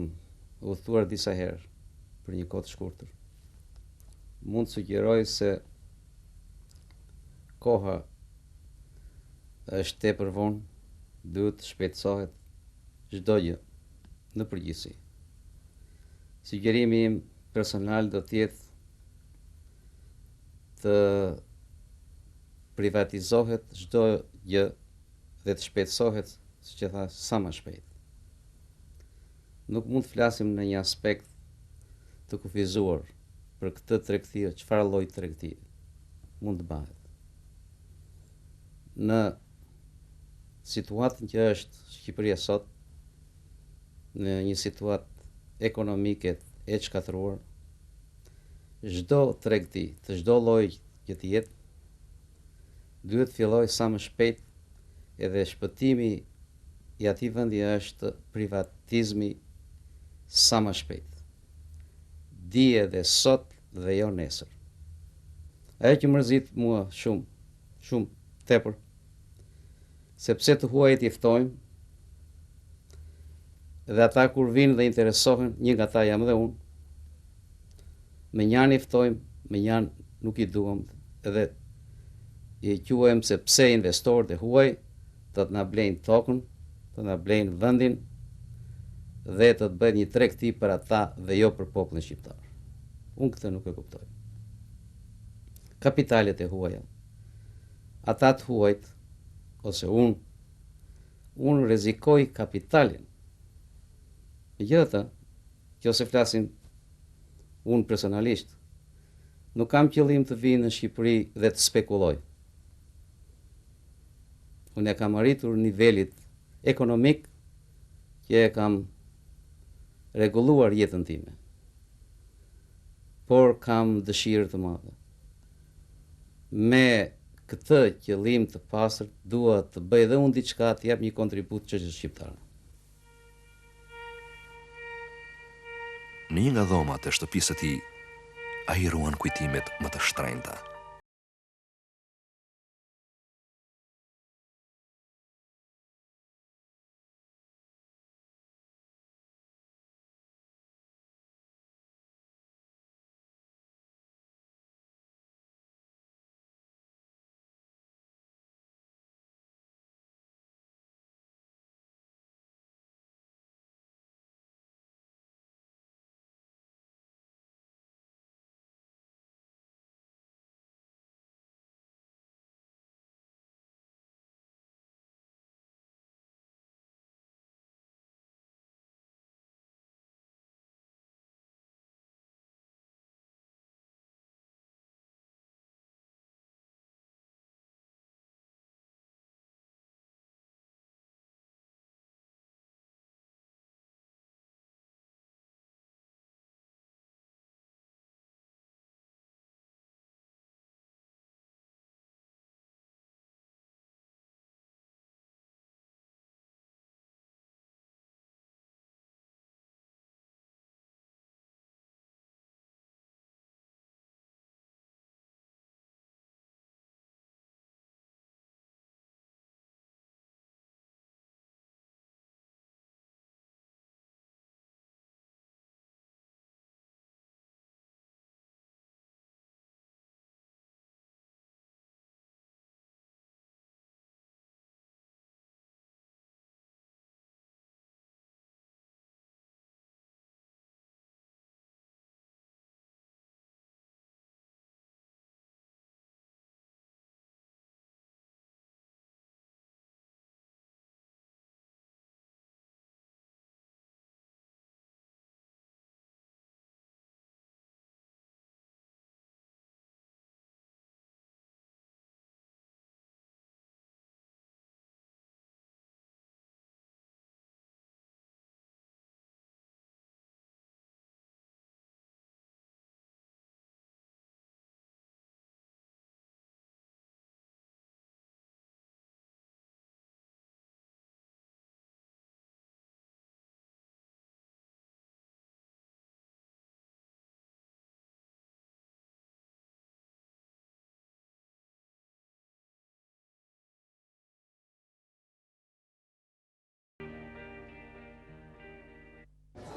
udhëtuar disa herë për një kohë të shkurtër. Mund të sugjeroj se koha është tepër vonë, duhet të shpejtësohet çdo gjë në përgjithësi. Sugjerimi im personal do të jetë të privatizohet çdo gjë dhe të shpejtësohet, siç e tha, sa më shpejt. Nuk mund të flasim në një aspekt të kufizuar për këtë tregti, çfarë lloj tregti mund të bëhet. Në situatën që është Shqipëria sot, në një situatë ekonomike e çkatëruar, çdo tregti, të çdo lloji që të jetë, duhet filloj sa më shpejt edhe shpëtimi i atij vendi është privatizmi sa më shpejt. Dije dhe sot dhe jo nesër. Ajo që mërzit mua shumë tepër, sepse të huajt i ftojmë, dhe ata kur vinë dhe interesohen, një nga ta jam dhe unë, me njanë i ftojmë, me njanë nuk i duam, edhe i quajmë se pse investorët e huaj të na blejnë tokën, të na blejnë vendin dhe të të bëjnë një tregti për ata dhe jo për popullin shqiptar. Unë këtë nuk e kuptoj. kapitalet e huaja. Ata të huajt, ose unë rrezikoj kapitalin. Megjithatë, kjo se flasim unë personalisht, nuk kam qëllim të vi në Shqipëri dhe të spekuloj. Unë e kam arritur nivelit ekonomik që e kam rregulluar jetën time. Por kam dëshirë të madhe. Me këtë qëllim të pastër dua të bëj edhe unë diçka, të jap një kontribut çështës shqiptare. Në një nga dhomat e shtëpisë së tij, ai ruan kujtimet më të shtrenjta.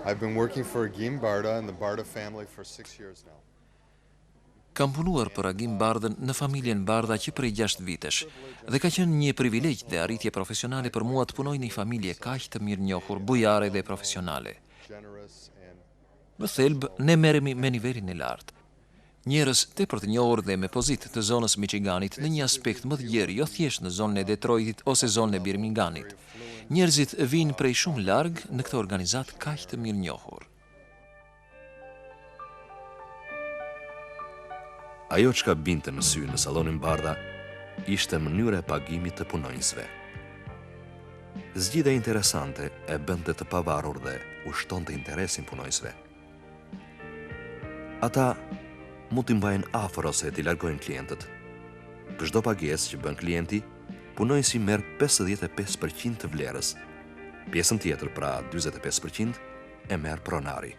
I've been working for Agim Barda and the Barda family for 6 years now. Kam punuar për Agim Bardën në familjen Barda që prej 6 vitesh, dhe ka qenë një privilegj dhe arritje profesionale për mua të punoj në një familje kaq të mirënjohur, bujare dhe profesionale. Në thelb, ne merremi me nivelin e lartë. Njerëz tepër të njohur dhe me pozitë të zonës Michiganit në një aspekt më të gjerë, jo thjesht në zonën e Detroitit ose zonën e Birminghamit. Njerëzit vinë prej shumë larg në këtë organizat kaq të mirënjohur. Ajo që ka binte në sy në salonin Barda, ishte mënyra e pagimit të punonjësve. Zgjidhja interesante e bënte të pavarur dhe ushtonte interesin punonjësve. Ata mund t'i mbajnë afër ose t'i largojnë klientët. Për çdo pagesë që bën klienti, punonjësi merr 55% të vlerës. Pjesën tjetër, pra 45%, e merr pronari.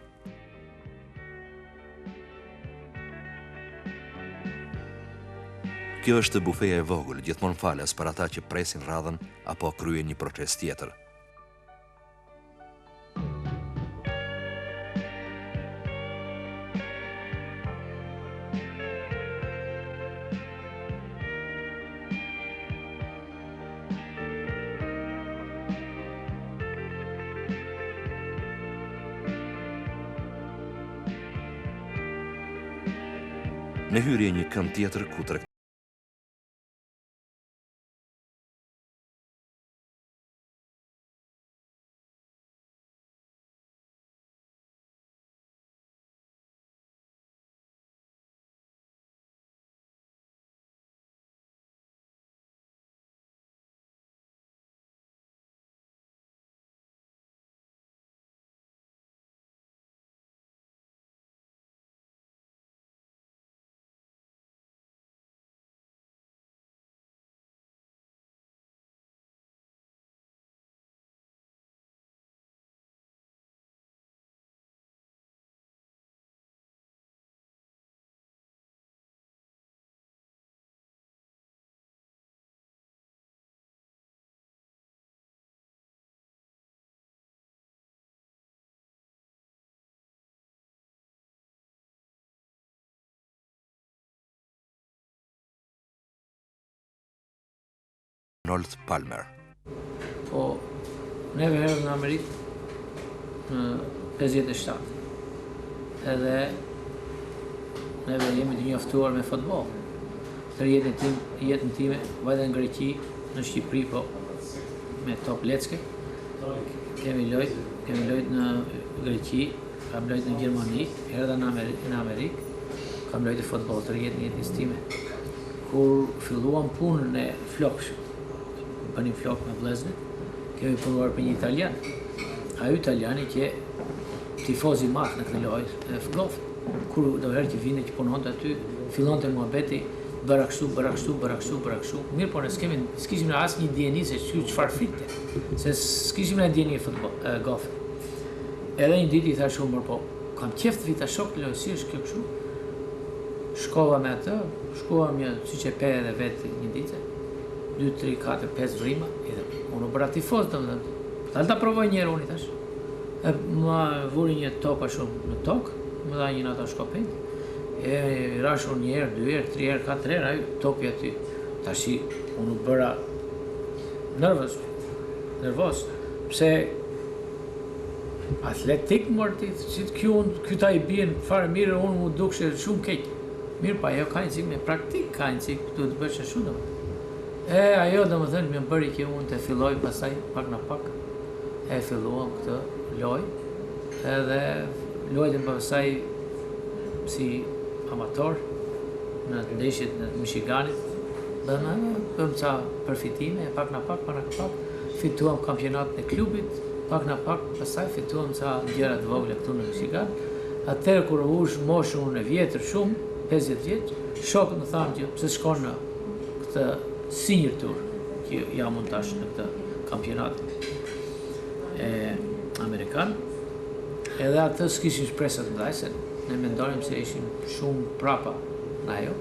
Kjo është bufeja e vogël, gjithmonë falas për ata që presin radhën apo kryen një proces tjetër. në hyrje një kënd tjetër ku Arnold Palmer. Po, neve herë në Amerikë në 57. Edhe neve jemi të njoftuar me futboll. Për jetën time, vajta në Greqi, në Shqipëri, po me Top Lecke. Kemi lojt në Greqi, kam lojt në Gjermani, erdha në Amerikë, kam lojt e futboll të jetës time. Kur filluam punën e flokshëm, bënim flok me vlezërit, kemi punuar për një italian. Ajo italiani që tifozi madh në këtë lojë e golf. Kur do herë që vinte që punonte aty, fillonte muhabeti, bëra kështu. Mirë, po ne s'kishim asnjë dieni se çfarë fitte. Se s'kishim ne dieni golf. Edhe një ditë i thash unë, po kam qef të vita shok të lojë, si është kjo kështu? Shkova me atë, shkuam siç e pe edhe vetë një ditë. 2, 3, 4, 5 vrima, edhe unë bëra tifoz të mëdhëm. Talë ta provoj njerë unë i tash. E ma vuri një topa shumë në tokë, më dha një në ato shkopin. E rash unë njerë, 2 herë, 3 herë, 4 herë, ajo topi aty. Tashi, unë bëra nervos, pse atletik mërti, që kjo ta i bien fare mirë, unë mu dukshe shumë keq. Mirë pa, ajo ka një cikë me praktik, ka një cikë, duhet të bërë që shumë dhe më. Ajo dhe më thënë, më bëri që unë të filloj pasaj pak në pak. E filluam këtë loj, edhe lojtën pasaj si amator në ndeshjet në Michiganit. Dhe në bëm ca përfitime, pak në pak, fituam kampionatën e klubit, pak në pak, pasaj fituam ca gjëra të vogla këtu në Michigan. Atëherë kur ush moshën unë e vjetër shumë, 50 vjeç, shokët më thanë që pse shkon në këtë senior tour, që jam mund tash në këtë kampionat Amerikan. Edhe atë s'kishim shpresat ndaj, se ne mendonim se ishim shumë prapa në ajo.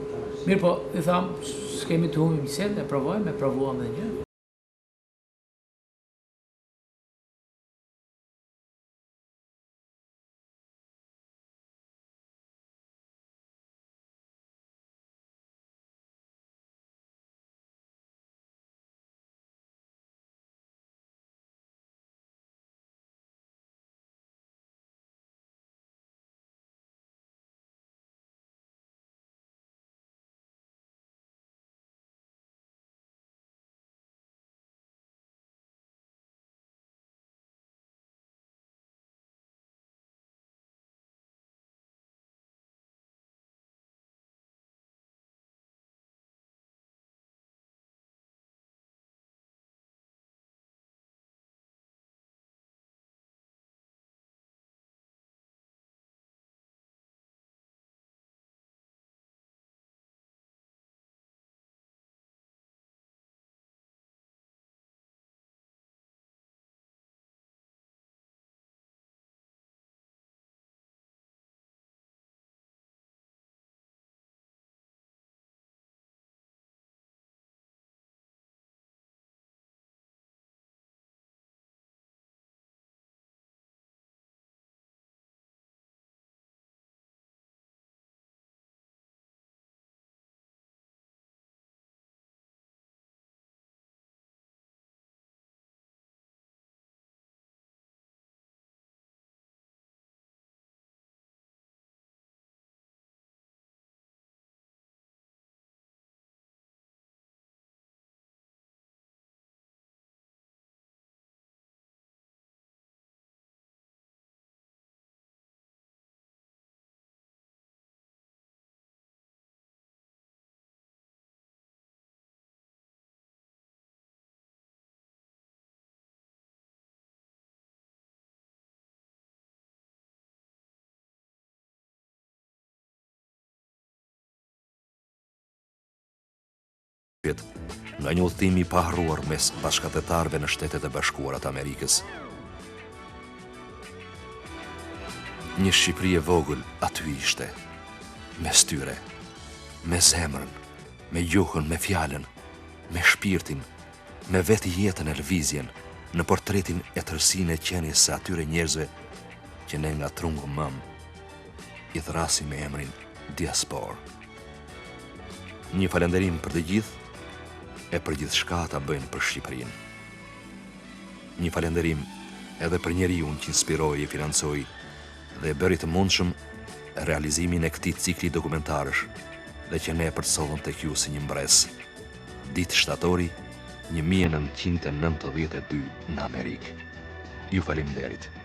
Mirë po, i thamë, s'kemi të humim një send, e provuam dhe një. nga një udhëtim i paharruar mes bashkëtetarëve në Shtetet e Bashkuara të Amerikës. Një Shqipëri e vogël aty ishte, me styre, me zemrën, me gjuhën, me fjalën, me shpirtin, me vetë jetën e lëvizjen, në portretin e tërësinë e qenies së atyre njerëzve që ne nga trungu mëm i thrasim me emrin diaspor. Një falënderim për të gjithë e për gjithçka ata bëjnë për Shqipërinë. Një falënderim edhe për njeriu që inspiroi e financoi dhe e bëri të mundshëm realizimin e këtij cikli dokumentarësh dhe që ne e përsollëm tek ju si një mbres. Ditë shtatori 1992 në Amerikë. Ju faleminderit.